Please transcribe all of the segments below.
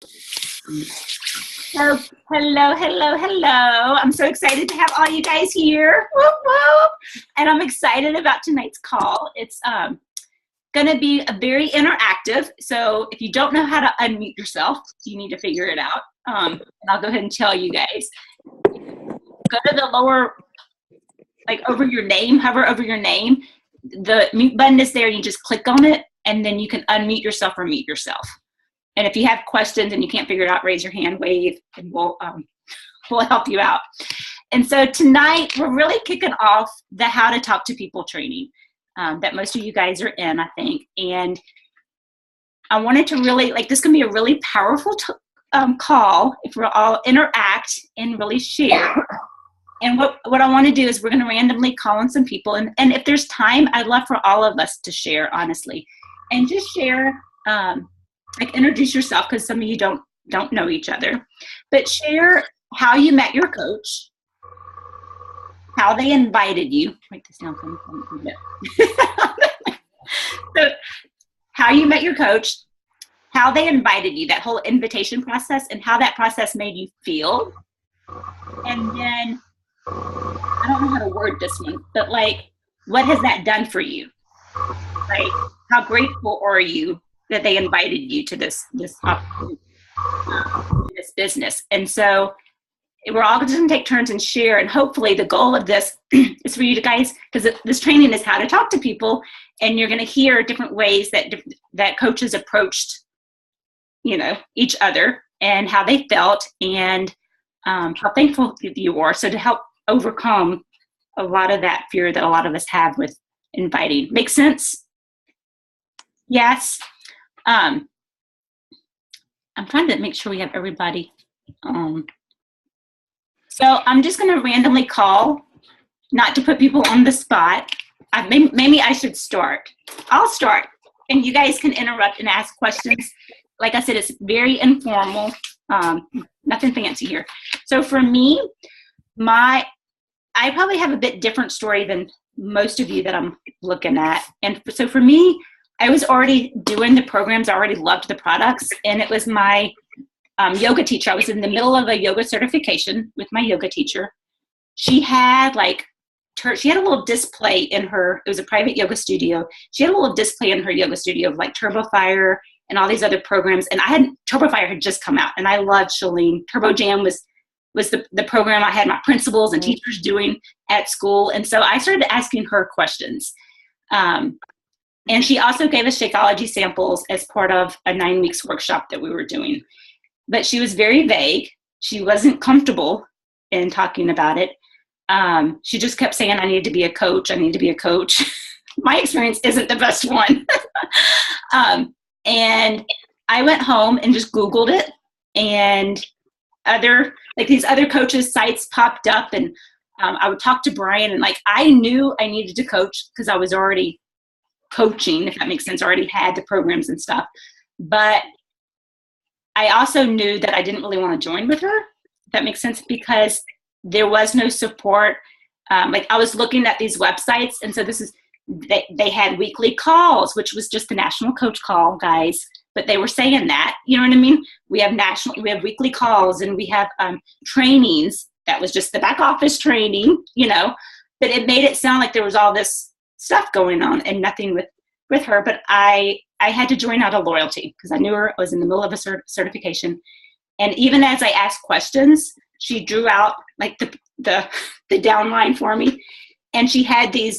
So, hello. I'm so excited to have all you guys here. Whoop, whoop. And I'm excited about tonight's call. It's going to be a very interactive. So if you don't know how to unmute yourself, you need to figure it out. And I'll go ahead and tell you guys. Go to the lower, like over your name, hover over your name. The mute button is there. You just click on it, and then you can unmute yourself or mute yourself. And if you have questions and you can't figure it out, raise your hand, wave, and we'll help you out. And so tonight, we're really kicking off the How to Talk to People training that most of you guys are in, I think. And I wanted to really, this can be a really powerful call if we're all interact and really share. And what I want to do is we're going to randomly call on some people. And if there's time, I'd love for all of us to share, honestly. And just share, introduce yourself, because some of you don't know each other. But share how you met your coach, how they invited you. Write this down for me. So, how you met your coach, how they invited you, that whole invitation process, and how that process made you feel. And then, I don't know how to word this one, but what has that done for you? How grateful are you that they invited you to this opportunity, this business? And so we're all going to take turns and share, and hopefully the goal of this is for you guys, because this training is how to talk to people, and you're going to hear different ways that coaches approached, each other and how they felt, and how thankful you are. So to help overcome a lot of that fear that a lot of us have with inviting. Make sense? Yes. I'm trying to make sure we have everybody. So I'm just going to randomly call, not to put people on the spot. Maybe I should start. I'll start, and you guys can interrupt and ask questions. Like I said, it's very informal. Nothing fancy here. So for me, I probably have a bit different story than most of you that I'm looking at. And so for me, I was already doing the programs. I already loved the products. And it was my yoga teacher. I was in the middle of a yoga certification with my yoga teacher. She had she had a little display in her, it was a private yoga studio. She had a little display in her yoga studio of TurboFire and all these other programs. And TurboFire had just come out, and I loved Chalene. TurboJam was the program I had my principals and teachers doing at school. And so I started asking her questions. And she also gave us Shakeology samples as part of a 9 weeks workshop that we were doing. But she was very vague. She wasn't comfortable in talking about it. She just kept saying, I need to be a coach. I need to be a coach. My experience isn't the best one. And I went home and just Googled it, and these other coaches' sites popped up, and I would talk to Brian, and I knew I needed to coach because I was already coaching, if that makes sense. I already had the programs and stuff. But I also knew that I didn't really want to join with her, if that makes sense, because there was no support. I was looking at these websites, and so they had weekly calls, which was just the National Coach Call, guys. But they were saying that, you know what I mean? We have weekly calls, and we have trainings. That was just the back office training, but it made it sound like there was all this stuff going on and nothing with her. But I had to join out of loyalty because I knew her. I was in the middle of a certification. And even as I asked questions, she drew out the downline for me. And she had the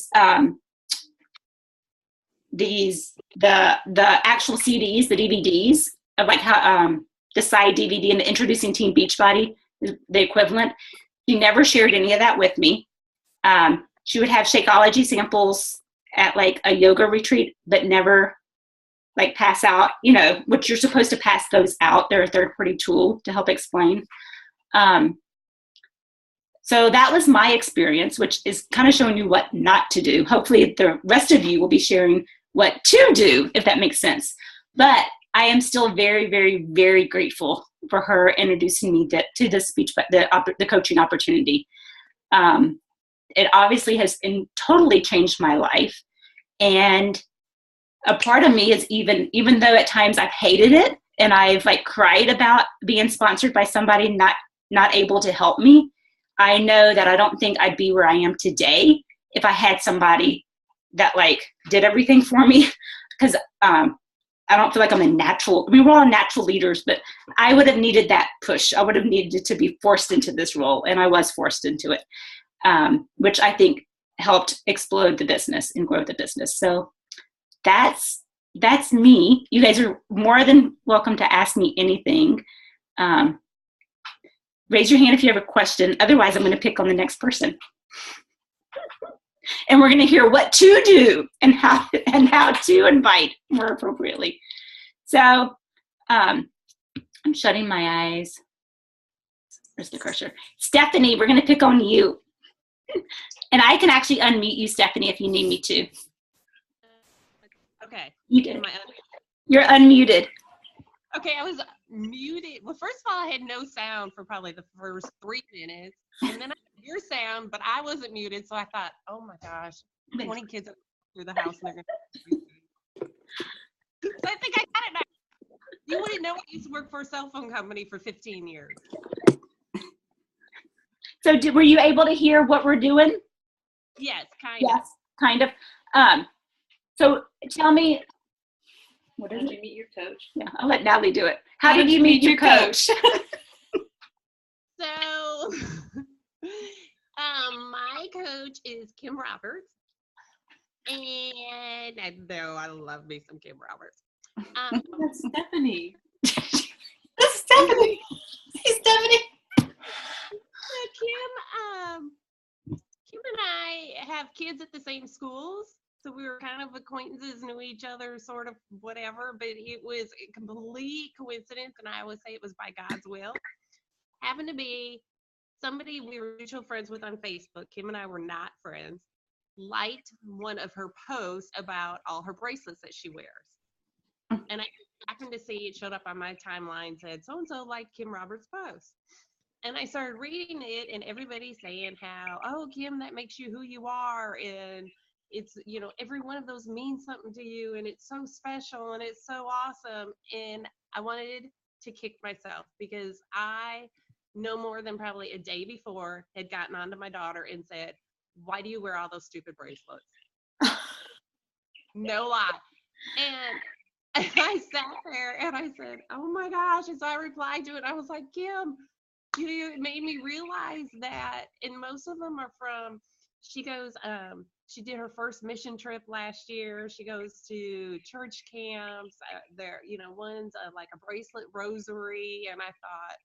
actual CDs, the DVDs of how the side DVD and the Introducing Team Beachbody, the equivalent. She never shared any of that with me. She would have Shakeology samples at a yoga retreat, but never pass out, which you're supposed to pass those out. They're a third-party tool to help explain. So that was my experience, which is kind of showing you what not to do. Hopefully the rest of you will be sharing what to do, if that makes sense. But I am still very, very, very grateful for her introducing me to the coaching opportunity. It obviously has totally changed my life. And a part of me is even though at times I've hated it, and I've like cried about being sponsored by somebody not able to help me, I know that I don't think I'd be where I am today if I had somebody that like did everything for me. Because I don't feel like I'm a natural, I mean, we're all natural leaders, but I would have needed that push. I would have needed to be forced into this role, and I was forced into it, which I think helped explode the business and grow the business. So that's me. You guys are more than welcome to ask me anything. Raise your hand if you have a question. Otherwise, I'm going to pick on the next person. And we're going to hear what to do and how to invite more appropriately. So I'm shutting my eyes. Where's the cursor? Stephanie, we're going to pick on you. And I can actually unmute you, Stephanie, if you need me to. Okay. You did. You're unmuted. Okay, I was muted. Well, first of all, I had no sound for probably the first 3 minutes. And then I had your sound, but I wasn't muted. So I thought, oh my gosh, 20 kids through the house. And they're gonna so I think I got it now. You wouldn't know I used to work for a cell phone company for 15 years. So were you able to hear what we're doing? Yes, kind of. Yes, kind of. So tell me, what is it? How did you meet your coach? Yeah, I'll let Natalie do it. How did you meet your coach? So, my coach is Kim Roberts, and I know I love me some Kim Roberts. That's Stephanie. That's Stephanie. Hey, Stephanie. Kim and I have kids at the same schools. So we were kind of acquaintances, knew each other, sort of whatever, but it was a complete coincidence, and I always say it was by God's will. Happened to be somebody we were mutual friends with on Facebook. Kim and I were not friends. Liked one of her posts about all her bracelets that she wears. And I happened to see it showed up on my timeline, said, so-and-so liked Kim Roberts' post. And I started reading it, and everybody saying how, oh, Kim, that makes you who you are, and it's, you know, every one of those means something to you, and it's so special, and it's so awesome. And I wanted to kick myself because I, no more than probably a day before, had gotten onto my daughter and said, why do you wear all those stupid bracelets? No lie. And I sat there and I said, oh my gosh. And so I replied to it. I was like, Kim, you know, it made me realize that, and most of them are from, she goes, she did her first mission trip last year. She goes to church camps. There, you know, one's like a bracelet rosary. And I thought,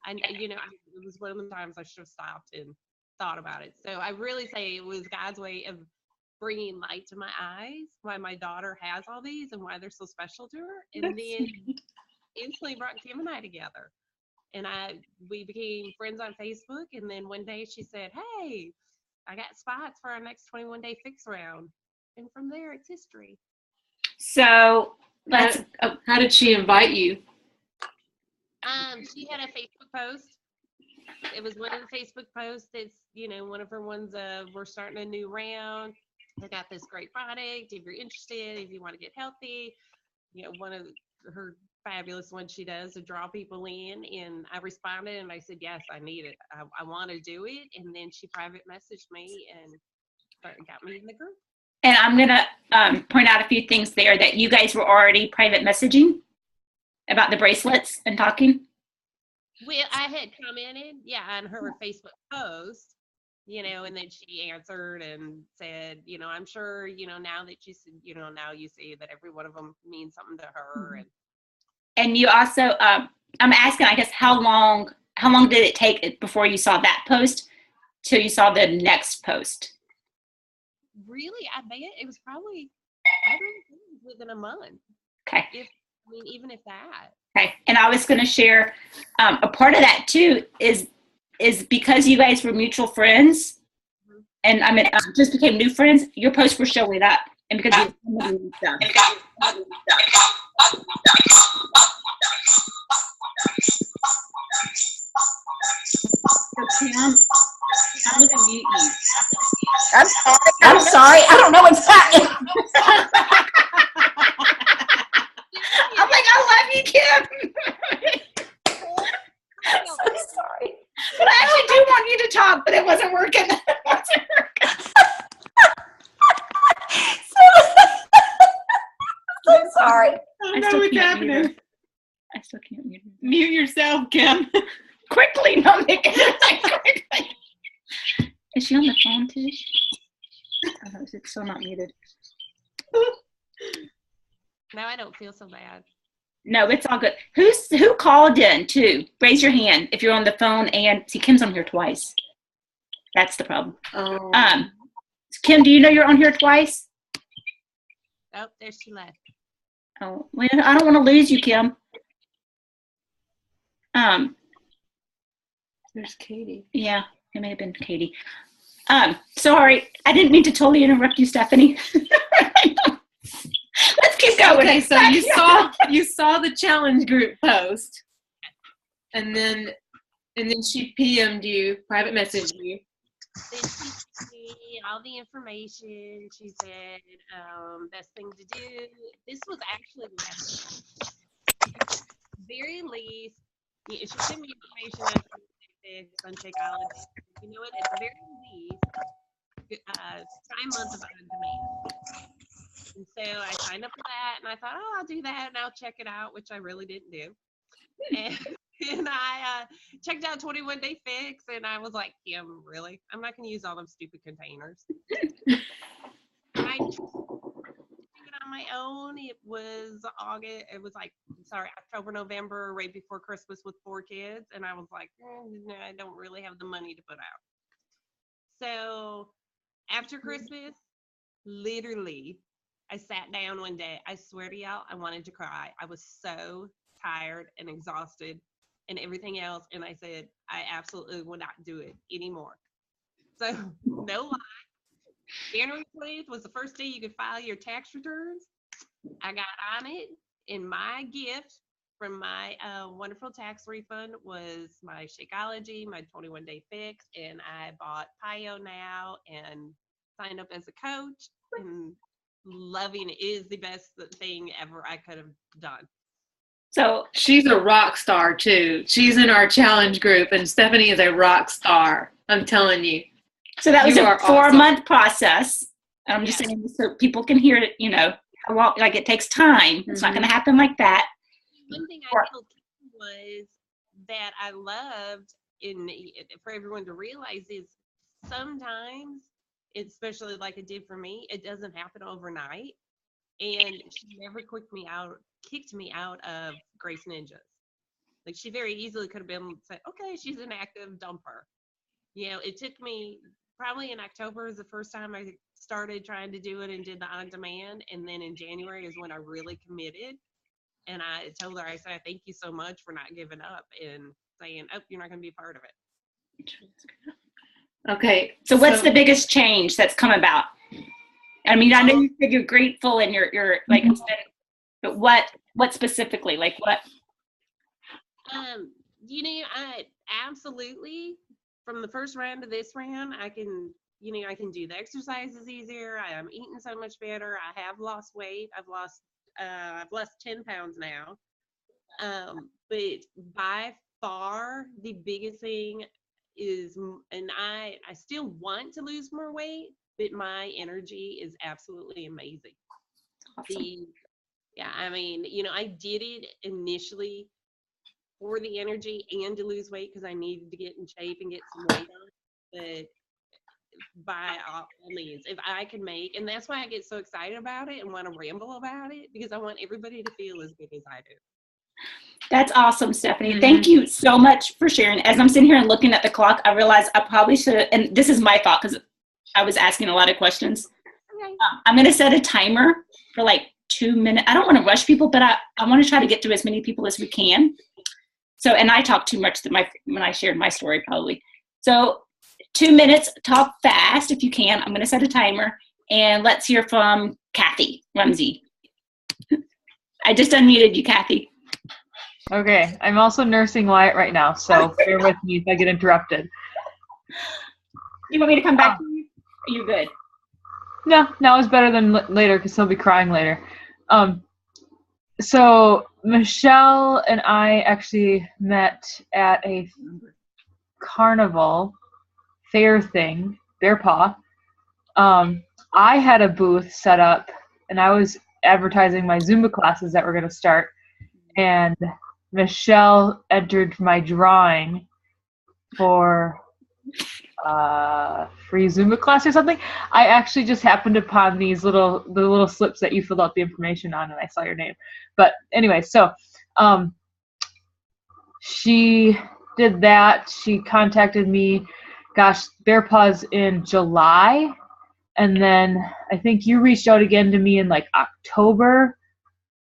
it was one of the times I should have stopped and thought about it. So I really say it was God's way of bringing light to my eyes, why my daughter has all these and why they're so special to her. And then instantly brought Kim and I together. And we became friends on Facebook. And then one day she said, hey, I got spots for our next 21-day fix round. And from there, it's history. So how did she invite you? She had a Facebook post. It was one of the Facebook posts. It's, you know, one of her ones of, we're starting a new round. I got this great product. If you're interested, if you want to get healthy, you know, one of her fabulous ones she does to draw people in. And I responded and I said, yes, I need it. I want to do it. And then she private messaged me and got me in the group. And I'm going to point out a few things there that you guys were already private messaging about the bracelets and talking. Well, I had commented, on her Facebook post, you know, and then she answered and said, you know, I'm sure, you know, now that you see, you know, now you see that every one of them means something to her. And you also, I'm asking, I guess, how long did it take before you saw that post till you saw the next post? Really, I bet it was probably within a month. Okay. Even if that. Okay. And I was going to share a part of that too is because you guys were mutual friends, and I mean just became new friends. Your posts were showing up, and because you stuff. So Kim, I'm going to mute you. I'm sorry. I don't know what's happening. I'm like, I love I still can't mute her. Mute yourself, Kim. Quickly, no, make it quickly. Is she on the phone too? Oh, it's still not muted. Now I don't feel so bad. No, it's all good. Who called in too? Raise your hand if you're on the phone. And see, Kim's on here twice. That's the problem. Kim, do you know you're on here twice? Oh, there she left. Oh, well, I don't want to lose you, Kim. There's Katie. Yeah, it may have been Katie. Sorry, I didn't mean to totally interrupt you, Stephanie. Let's keep going. Okay, so you saw the challenge group post, and then she PM'd you, private messaged you. Then she sent me all the information. She said, best thing to do. This was actually last week. Very least, she sent me information on Shakeology. You know what? At the very least, try month of on demand. And so I signed up for that, and I thought, oh, I'll do that, and I'll check it out, which I really didn't do. And I checked out 21 Day Fix, and I was like, yeah, really? I'm not going to use all them stupid containers. I did it on my own. It was October, November, right before Christmas with 4 kids, and I was like, no, I don't really have the money to put out. So after Christmas, literally, I sat down one day. I swear to y'all, I wanted to cry. I was so tired and exhausted and everything else. And I said, I absolutely will not do it anymore. So, no lie. January 20th was the first day you could file your tax returns. I got on it, and my gift from my wonderful tax refund was my Shakeology, my 21 Day Fix, and I bought PiYo now and signed up as a coach, and loving it. Is the best thing ever I could have done. So she's a rock star too. She's in our challenge group, and Stephanie is a rock star. I'm telling you. So that was a 4-month process. I'm Yes. just saying so people can hear it, how long, like it takes time. It's not going to happen like that. One thing I told Kim was that I loved for everyone to realize is sometimes, especially like it did for me, it doesn't happen overnight. And she never kicked me out of Grace Ninjas. Like, she very easily could have been said, okay, she's an active dumper. It took me probably in October is the first time I started trying to do it and did the on demand. And then in January is when I really committed. And I told her, I said, thank you so much for not giving up and saying, oh, you're not going to be a part of it. Okay. So what's the biggest change that's come about? I mean, I know you said you're grateful and you're like, but what specifically? Like what? I absolutely, from the first round to this round, I can do the exercises easier. I'm eating so much better. I have lost weight. I've lost 10 pounds now. But by far the biggest thing is, and I still want to lose more weight, but my energy is absolutely amazing. Awesome. I did it initially for the energy and to lose weight because I needed to get in shape and get some weight on. But by all means, if I can make, and that's why I get so excited about it and want to ramble about it, because I want everybody to feel as good as I do. That's awesome, Stephanie. Thank you so much for sharing. As I'm sitting here and looking at the clock, I realize I probably should, and this is my fault because I was asking a lot of questions. Okay. I'm going to set a timer for like 2 minutes. I don't want to rush people, but I want to try to get through as many people as we can. So, and I talked too much when I shared my story probably. So 2 minutes, talk fast if you can. I'm going to set a timer, and let's hear from Kathy Rumsey. I just unmuted you, Kathy. Okay, I'm also nursing Wyatt right now, so bear with me if I get interrupted. You want me to come back to you? Are you good? No, now is better than later because he'll be crying later. So Michelle and I actually met at a carnival fair thing, Bear Paw. I had a booth set up, and I was advertising my Zumba classes that were going to start. And Michelle entered my drawing for free Zumba class or something. I actually just happened upon the little slips that you filled out the information on, and I saw your name. But anyway, so she did that. She contacted me, gosh, Bear Paws in July, and then I think you reached out again to me in like October,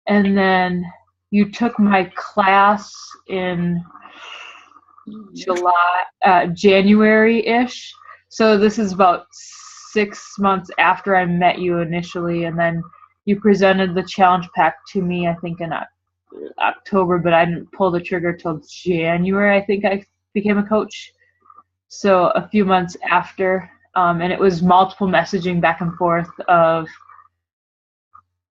and then you took my class in January-ish. So this is about 6 months after I met you initially, and then you presented the challenge pack to me, I think in October, but I didn't pull the trigger till January. I think I became a coach. So a few months after, and it was multiple messaging back and forth of,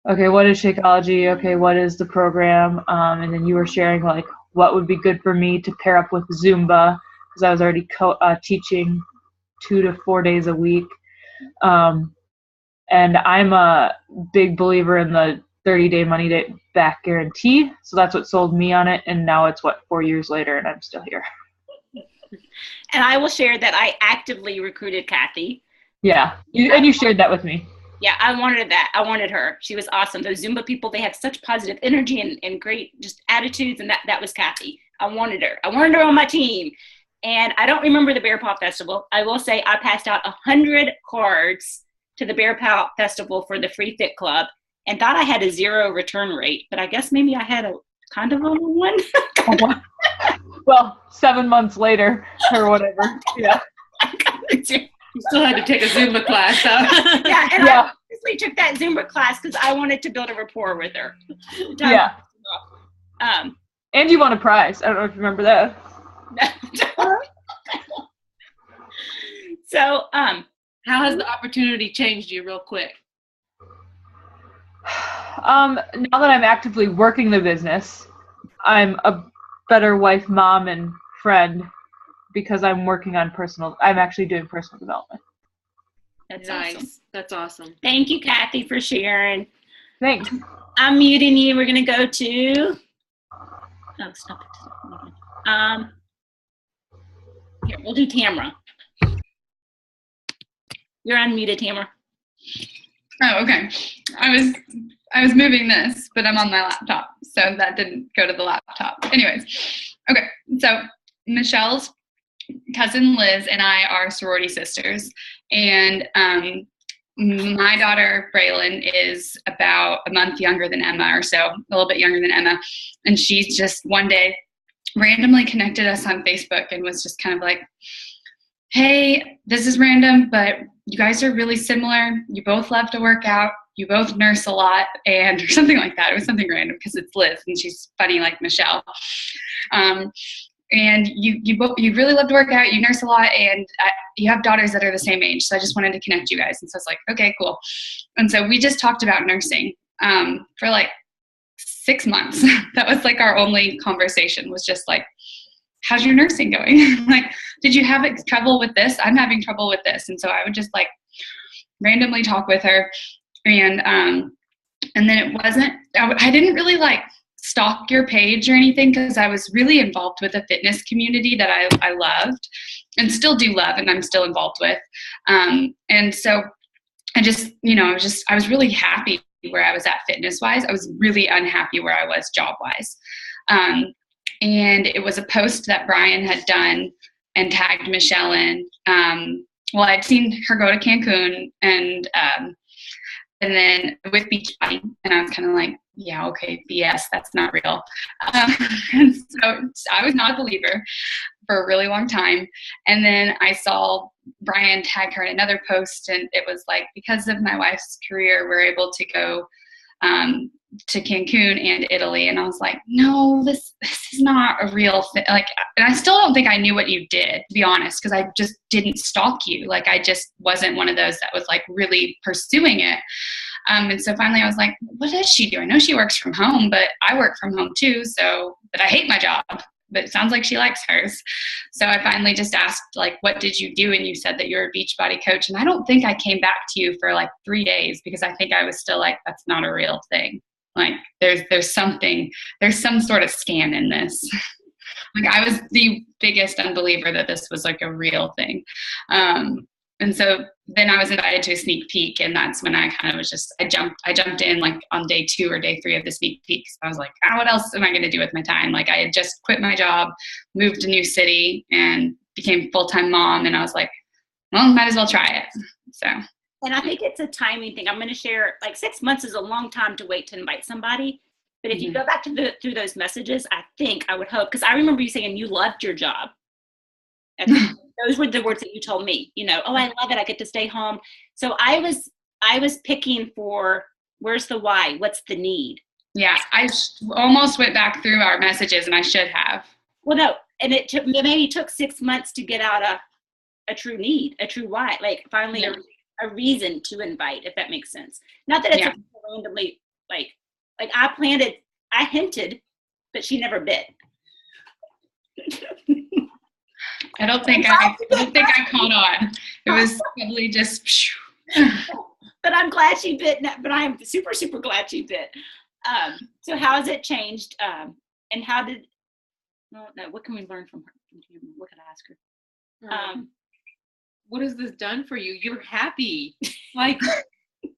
okay, what is Shakeology? Okay, what is the program? And then you were sharing like what would be good for me to pair up with Zumba, because I was already teaching 2 to 4 days a week. And I'm a big believer in the 30-day money back guarantee. So that's what sold me on it. And now it's 4 years later and I'm still here. And I will share that I actively recruited Kathy. Yeah. You shared that with me. Yeah, I wanted that. I wanted her. She was awesome. Those Zumba people, they have such positive energy and great just attitudes. And that was Kathy. I wanted her. I wanted her on my team. And I don't remember the Bear Paw Festival. I will say I passed out 100 cards to the Bear Paw Festival for the Free Fit Club and thought I had a 0 return rate. But I guess maybe I had a kind of a one. Well, 7 months later or whatever. Yeah. You still had to take a Zumba class, so. Yeah, and I obviously took that Zumba class because I wanted to build a rapport with her. Yeah. And you won a prize. I don't know if you remember that. So, how has the opportunity changed you real quick? Now that I'm actively working the business, I'm a better wife, mom, and friend because I'm actually doing personal development. That's nice. Awesome. That's awesome. Thank you, Kathy, for sharing. Thanks. I'm muting you. We're going to go to, stop it. Here, we'll do Tamara. You're unmuted, Tamara. Oh, okay. I was moving this, but I'm on my laptop, so that didn't go to the laptop. Anyways, okay. So Michelle's cousin Liz and I are sorority sisters, and my daughter Braylon is about a month younger than Emma, or so, a little bit younger than Emma, and she's just one day randomly connected us on Facebook and was just kind of like, hey, this is random, but you guys are really similar. You both love to work out. You both nurse a lot, and or something like that. It was something random because it's Liz and she's funny like Michelle. And you really love to work out. You nurse a lot, and you have daughters that are the same age. So I just wanted to connect you guys. And so I was like, okay, cool. And so we just talked about nursing for like 6 months. That was like our only conversation, was just like, how's your nursing going? Like, did you have trouble with this? I'm having trouble with this. And so I would just like randomly talk with her. And then it wasn't, I didn't really like stalk your page or anything because I was really involved with a fitness community that I loved and still do love, and I'm still involved with. And so I just, I was really happy where I was at fitness wise. I was really unhappy where I was job wise. And it was a post that Brian had done and tagged Michelle in. Well, I'd seen her go to Cancun and then with Beachbody, and I was kind of like, yeah, okay, BS, that's not real. And so I was not a believer for a really long time. And then I saw Brian tag her in another post, and it was like, because of my wife's career, we're able to go to Cancun and Italy. And I was like, no, this is not a real thing. Like, and I still don't think I knew what you did, to be honest, because I just didn't stalk you. Like, I just wasn't one of those that was like really pursuing it. And so finally I was like, what does she do? I know she works from home, but I work from home too. But I hate my job, but it sounds like she likes hers. So I finally just asked, like, what did you do? And you said that you're a Beachbody coach. And I don't think I came back to you for like 3 days because I think I was still like, that's not a real thing. Like there's some sort of scam in this. Like I was the biggest unbeliever that this was like a real thing. And so then I was invited to a sneak peek, and that's when I kind of was just, I jumped in like on day 2 or day 3 of the sneak peek. So I was like, what else am I going to do with my time? Like I had just quit my job, moved to a new city, and became full-time mom. And I was like, well, might as well try it. So. And I think it's a timing thing. I'm going to share, like 6 months is a long time to wait to invite somebody. But if you go back to through those messages, I would hope, because I remember you saying you loved your job. And those were the words that you told me, you know, oh, I love it. I get to stay home. So I was picking for, where's the why? What's the need? Yeah, I almost went back through our messages, and I should have. Well, no, and it maybe took 6 months to get out a true need, a true why, like finally a reason to invite, if that makes sense. Not that it's randomly, like I hinted, but she never bit. I don't think I caught on. It was probably just. But I'm glad she bit. But I'm super, super glad she bit. So how has it changed? And how did? No, what can we learn from her? What can I ask her? What has this done for you? You're happy. Like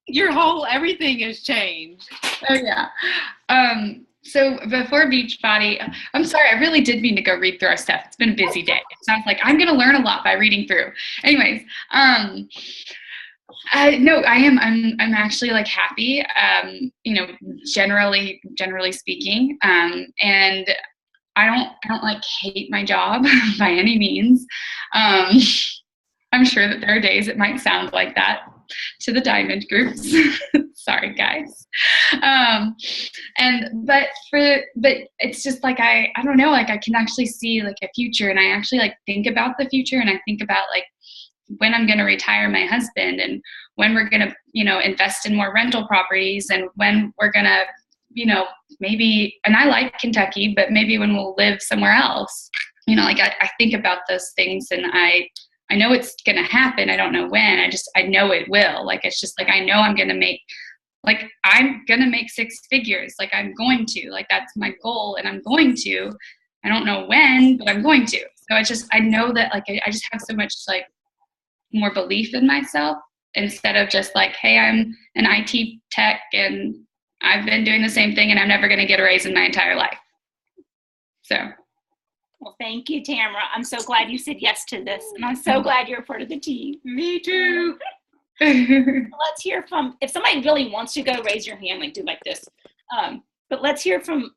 your whole everything has changed. Oh yeah. So before Beachbody, I'm sorry, I really did mean to go read through our stuff. It's been a busy day. It sounds like I'm going to learn a lot by reading through. Anyways, no, I am. I'm actually like happy. You know, generally speaking, and I don't like hate my job by any means. I'm sure that there are days it might sound like that to the diamond groups. Sorry, guys. But it's just like, I don't know, like I can actually see like a future, and I actually like think about the future, and I think about like when I'm going to retire my husband, and when we're going to, you know, invest in more rental properties, and when we're going to, you know, maybe, and I like Kentucky, but maybe when we'll live somewhere else, you know, like I think about those things, and I know it's going to happen. I don't know when. I know it will. Like, it's just like, I know I'm going to make 6 figures. Like I'm going to, like, that's my goal, and I'm going to. I don't know when, but I'm going to. So it's just, I know that like, I just have so much like more belief in myself, instead of just like, hey, I'm an IT tech and I've been doing the same thing and I'm never going to get a raise in my entire life. So. Well, thank you, Tamara. I'm so glad you said yes to this, and I'm so glad you're a part of the team. Me too. Let's hear from, if somebody really wants to go, raise your hand, like do like this. But let's hear from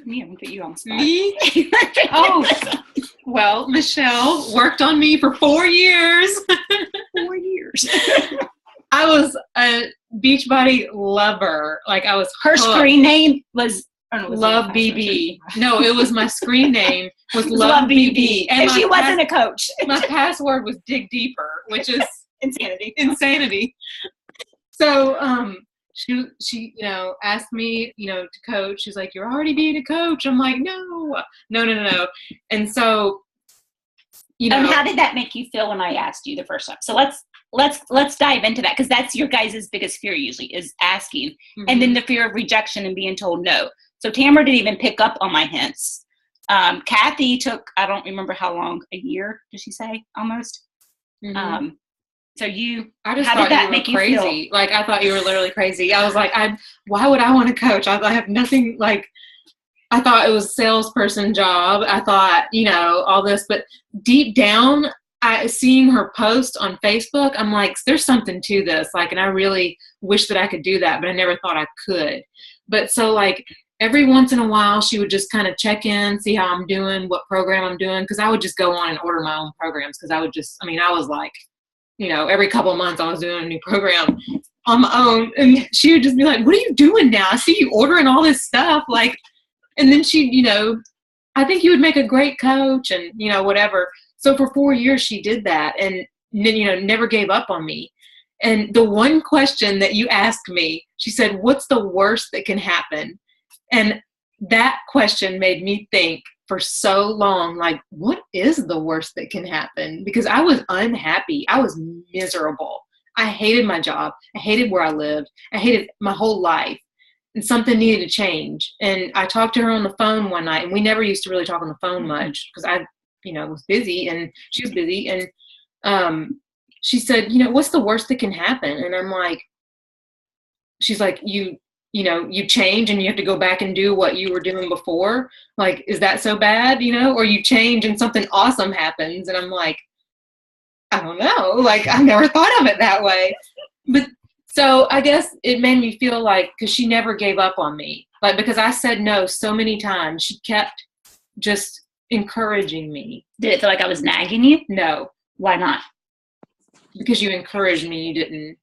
me. I'm gonna put you on the spot. Me? Oh, well, Michelle worked on me for 4 years. 4 years. I was a Beachbody lover. Like I was Her screen name was Love BB. No, it was my screen name was Love BB. And she wasn't a coach. My password was Dig Deeper, which is insanity. So she you know asked me, you know, to coach. She's like, you're already being a coach. I'm like, no. And so, you know, and how did that make you feel when I asked you the first time? So let's dive into that, because that's your guys' biggest fear usually, is asking, and then the fear of rejection and being told no. So Tamara didn't even pick up on my hints. Kathy took, I don't remember how long, a year, did she say, almost? So I just how thought did that you were make crazy. you feel? Like I thought you were literally crazy. I was like, why would I want to coach? I have nothing, like, I thought it was a salesperson job. I thought, you know, all this, but deep down, seeing her post on Facebook, I'm like, there's something to this. Like, and I really wish that I could do that, but I never thought I could. But so like every once in a while, she would just kind of check in, see how I'm doing, what program I'm doing. Cause I would just go on and order my own programs. Cause I was like, you know, every couple of months I was doing a new program on my own. And she would just be like, what are you doing now? I see you ordering all this stuff. Like, and then she, you know, I think you would make a great coach and, you know, whatever. So for 4 years she did that, and, you know, never gave up on me. And the one question that you asked me, she said, what's the worst that can happen? And that question made me think for so long, like, what is the worst that can happen? Because I was unhappy. I was miserable. I hated my job. I hated where I lived. I hated my whole life. and something needed to change. And I talked to her on the phone one night, and we never used to really talk on the phone much because I, was busy and she was busy. And she said, what's the worst that can happen? And I'm like, she's like, you change and you have to go back and do what you were doing before. Like, is that so bad, or you change and something awesome happens? And I'm like, I don't know. Like, I never thought of it that way. But so I guess it made me feel like, because she never gave up on me. Like, because I said no so many times, she kept just encouraging me. Did it feel like I was nagging you? No. Why not? Because you encouraged me.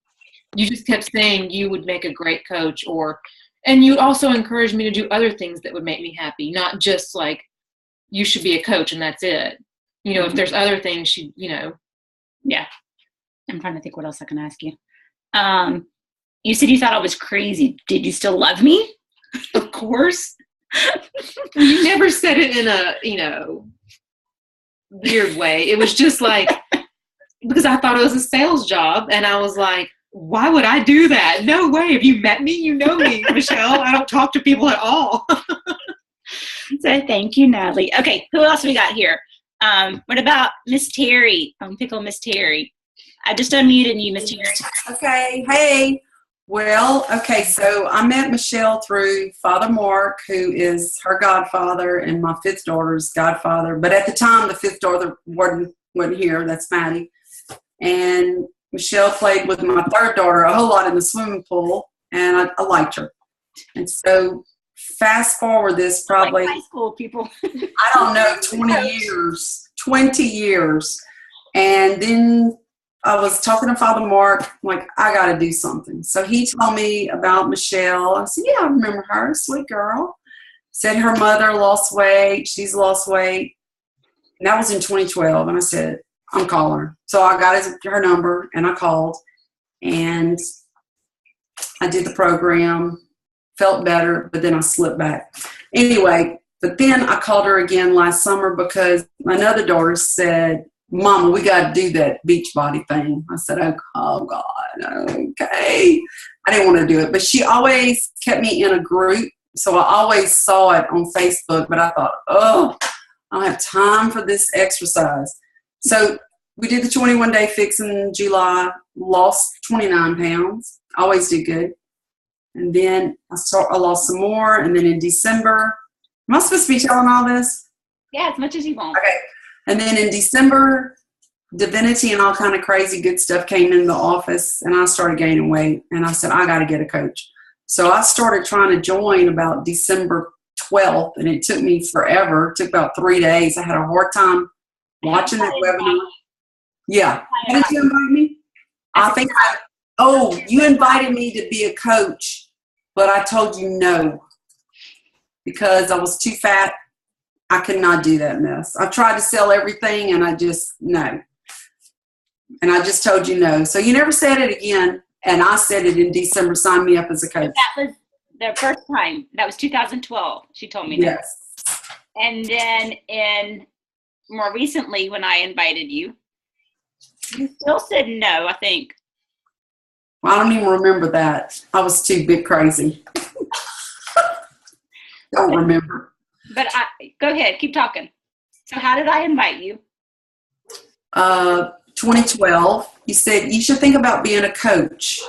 You just kept saying you would make a great coach, and you'd also encourage me to do other things that would make me happy, not just like, you should be a coach and that's it. If there's other things, Yeah. I'm trying to think what else I can ask you. You said you thought I was crazy. Did you still love me? Of course. You never said it in a, weird way. It was just like, because I thought it was a sales job, and I was like, why would I do that? No way. Have you met me? You know me, Michelle. I don't talk to people at all. So thank you, Natalie. Okay, who else we got here? What about Miss Terry? Pickle Miss Terry. I just unmuted you, Miss Terry. Okay. Hey. Well, okay. So I met Michelle through Father Mark, who is her godfather and my fifth daughter's godfather. But at the time, the fifth daughter wasn't here. That's Maddie. And Michelle played with my third daughter a whole lot in the swimming pool, and I liked her. And so fast forward this probably, like high school people. I don't know, 20 years. And then I was talking to Father Mark, I'm like, I got to do something. So he told me about Michelle. I said, yeah, I remember her, sweet girl. Said her mother lost weight. She's lost weight. And that was in 2012. And I said, I'm calling her. So I got her number and I called, and I did the program, felt better, but then I slipped back. Anyway, but then I called her again last summer because my other daughter said, Mama, we got to do that beach body thing. I said, oh God, okay. I didn't want to do it, but she always kept me in a group. So I always saw it on Facebook, but I thought, I don't have time for this exercise. So we did the 21-day fix in July, lost 29 pounds, always did good. And then I lost some more. And then in December, am I supposed to be telling all this? Yeah, as much as you want. Okay. And then in December, Divinity and all kind of crazy good stuff came in the office, and I started gaining weight. And I said, I got to get a coach. So I started trying to join about December 12th, and it took me forever. It took about 3 days. I had a hard time watching that webinar. Yeah. How did you invite me? You invited me to be a coach, but I told you no because I was too fat. I could not do that mess. I tried to sell everything, and I just, no. And I just told you no. So you never said it again, and I said it in December, sign me up as a coach. That was the first time. That was 2012. She told me that. Yes. And then more recently, when I invited you, you still said no, I think. Well, I don't even remember that. I was too big crazy. Don't remember. But go ahead, keep talking. So how did I invite you? 2012. You said you should think about being a coach,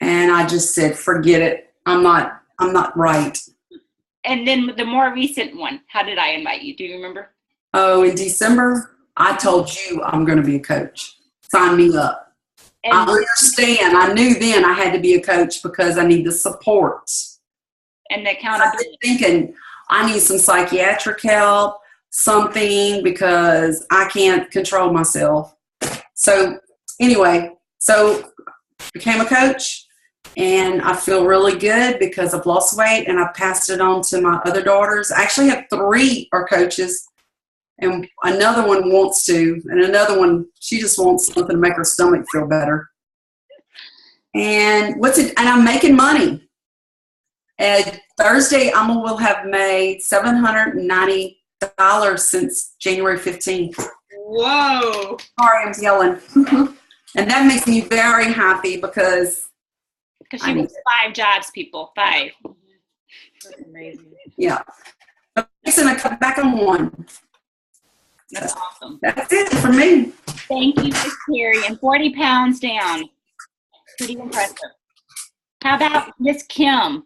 and I just said, forget it. I'm not right. And then the more recent one, how did I invite you? Do you remember? Oh, in December, I told you I'm going to be a coach. Sign me up. And I understand. I knew then I had to be a coach because I need the support. And the accountability. I've been thinking I need some psychiatric help, something, because I can't control myself. So anyway, became a coach, and I feel really good because I've lost weight, and I passed it on to my other daughters. I actually have 3 are coaches, and another one wants to, and another one, she just wants something to make her stomach feel better. And and I'm making money. And Thursday, I will have made $790 since January 15th. Whoa. Sorry, I'm yelling. And that makes me very happy because Because she works 5 jobs, people. 5. That's amazing. Yeah. I'm fixing to cut back on 1. That's awesome. That's it for me. Thank you, Miss Terry. And 40 pounds down. Pretty impressive. How about Miss Kim?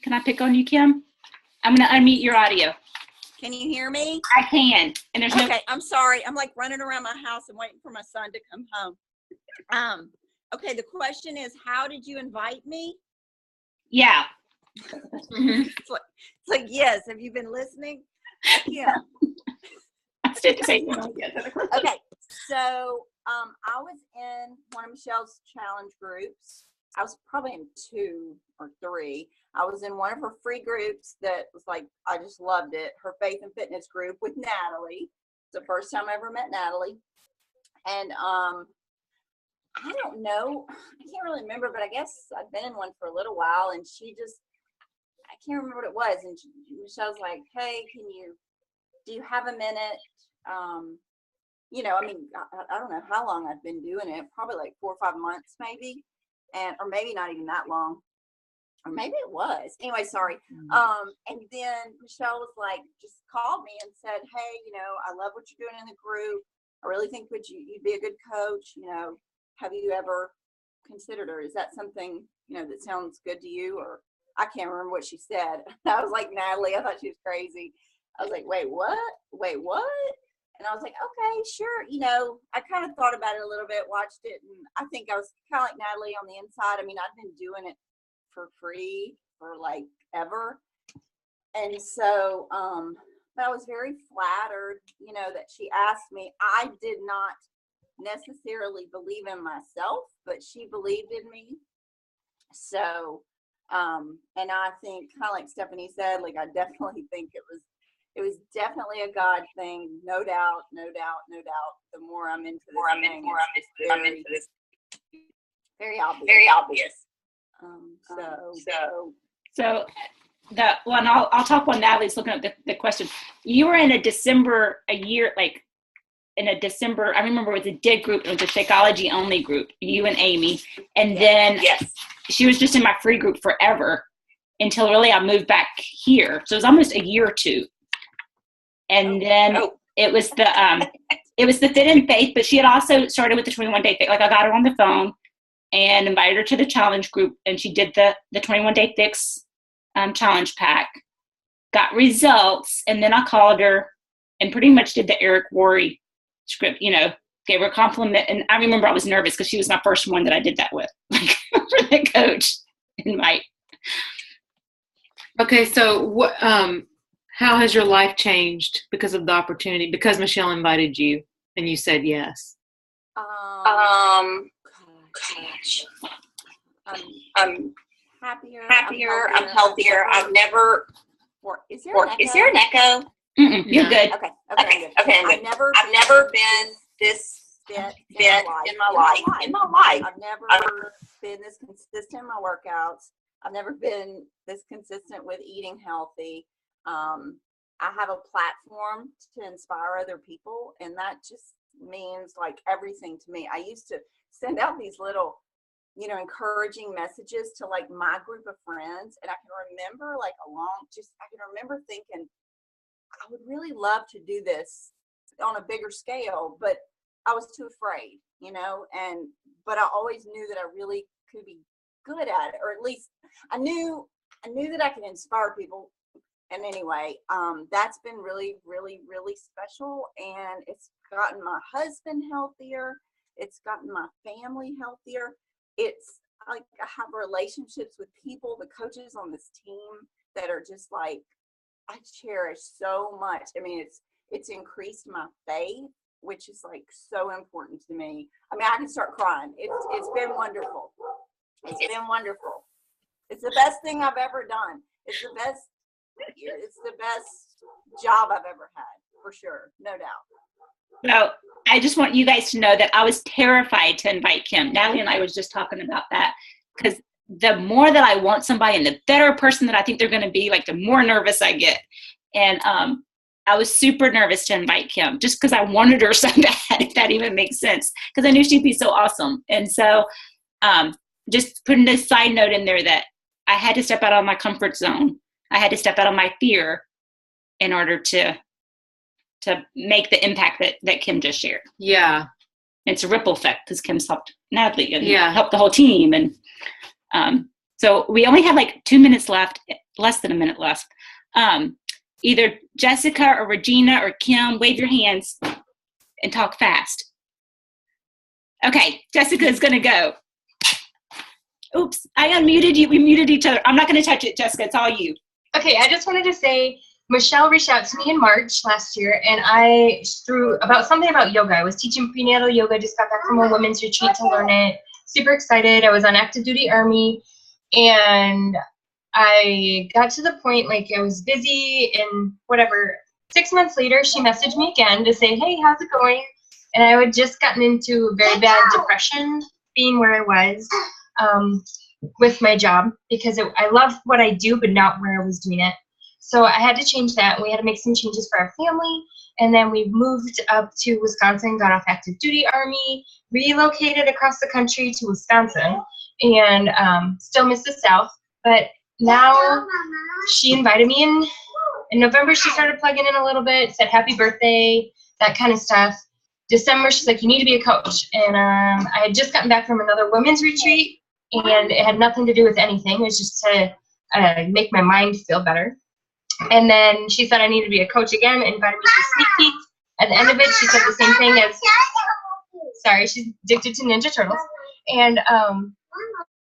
Can I pick on you, Kim? I'm going to unmute your audio. Can you hear me? I can. And there's no. Okay, I'm sorry. I'm like running around my house and waiting for my son to come home. Okay, the question is, how did you invite me? Yeah. It's like, yes. Have you been listening? Yeah. I still say no. Okay, so I was in one of Michelle's challenge groups. I was probably in 2 or 3. I was in one of her free groups that was like, I just loved it. Her faith and fitness group with Natalie. It's the first time I ever met Natalie. And I don't know, I can't really remember, but I guess I've been in one for a little while, and I can't remember what it was. And Michelle's like, hey, do you have a minute? You know, I mean, I don't know how long I've been doing it, probably like 4 or 5 months maybe, or maybe not even that long, or maybe it was. Anyway, sorry. And then Michelle was like, just called me and said, hey, you know, I love what you're doing in the group. I really think you'd be a good coach. You know, have you ever considered her? Is that something, you know, that sounds good to you? Or I can't remember what she said. I was like, Natalie, I thought she was crazy. I was like, wait, what? And I was like, okay, sure. You know, I kind of thought about it a little bit, watched it, and I think I was kind of like Natalie on the inside. I mean, I've been doing it for free for like ever. And so I was very flattered, you know, that she asked me. I did not necessarily believe in myself, but she believed in me. So, and I think kind of like Stephanie said, like, I definitely think it was definitely a God thing. No doubt. The more I'm into this, very obvious. So that one, I'll talk while Natalie's looking at the question. You were in a December, I remember it was a DIG group, it was a Shakeology only group, you and Amy. And then she was just in my free group forever until really I moved back here. So it was almost a year or 2. And then it was the Fit and Faith, but she had also started with the 21 Day Fix. Like, I got her on the phone and invited her to the challenge group, and she did the 21 Day Fix challenge pack, got results, and then I called her and pretty much did the Eric Worre script, you know, gave her a compliment. And I remember I was nervous because she was my first one that I did that with, like, for the coach invite. Okay, so what? How has your life changed because of the opportunity? Because Michelle invited you and you said yes. Gosh. I'm happier. I'm healthier. I've never. Is there an echo? You're good. Okay. I've never been this fit in my life. I've never been this consistent in my workouts. I've never been this consistent with eating healthy. I have a platform to inspire other people, and that just means like everything to me. I used to send out these little, you know, encouraging messages to like my group of friends, and I can remember like I can remember thinking, I would really love to do this on a bigger scale, but I was too afraid, you know, but I always knew that I really could be good at it, or at least I knew that I could inspire people. And anyway, that's been really, really, really special. And it's gotten my husband healthier. It's gotten my family healthier. It's like I have relationships with people, the coaches on this team, that are just like, I cherish so much. I mean, it's increased my faith, which is like so important to me. I mean, I can start crying. It's been wonderful. It's been wonderful. It's the best thing I've ever done. It's the best job I've ever had, for sure, no doubt. So I just want you guys to know that I was terrified to invite Kim. Natalie and I was just talking about that, because the more that I want somebody and the better person that I think they're going to be, like, the more nervous I get. And I was super nervous to invite Kim just because I wanted her so bad, if that even makes sense, because I knew she'd be so awesome. And so just putting a side note in there that I had to step out of my comfort zone. I had to step out of my fear in order to make the impact that Kim just shared. Yeah. It's a ripple effect because Kim's helped Natalie and Yeah. helped the whole team. And so we only have like 2 minutes left, less than a minute left. Either Jessica or Regina or Kim, wave your hands and talk fast. Okay, Jessica is going to go. Oops, I unmuted you. We muted each other. I'm not going to touch it, Jessica. It's all you. Okay, I just wanted to say, Michelle reached out to me in March last year, and through about something about yoga. I was teaching prenatal yoga, just got back from a women's retreat to learn it. Super excited. I was on active duty Army, and I got to the point, like, I was busy and whatever. 6 months later, she messaged me again to say, hey, how's it going? And I had just gotten into a very bad depression, being where I was with my job, because I love what I do, but not where I was doing it. So I had to change that. We had to make some changes for our family. And then we moved up to Wisconsin, got off active duty Army, relocated across the country to Wisconsin, and still miss the South. But now she invited me in November. She started plugging in a little bit, said happy birthday, that kind of stuff. December, she's like, you need to be a coach. And I had just gotten back from another women's retreat, and it had nothing to do with anything. It was just to make my mind feel better. And then she said I need to be a coach again, and invited me to sneak peek. At the end of it, she said the same thing as, sorry, she's addicted to Ninja Turtles. And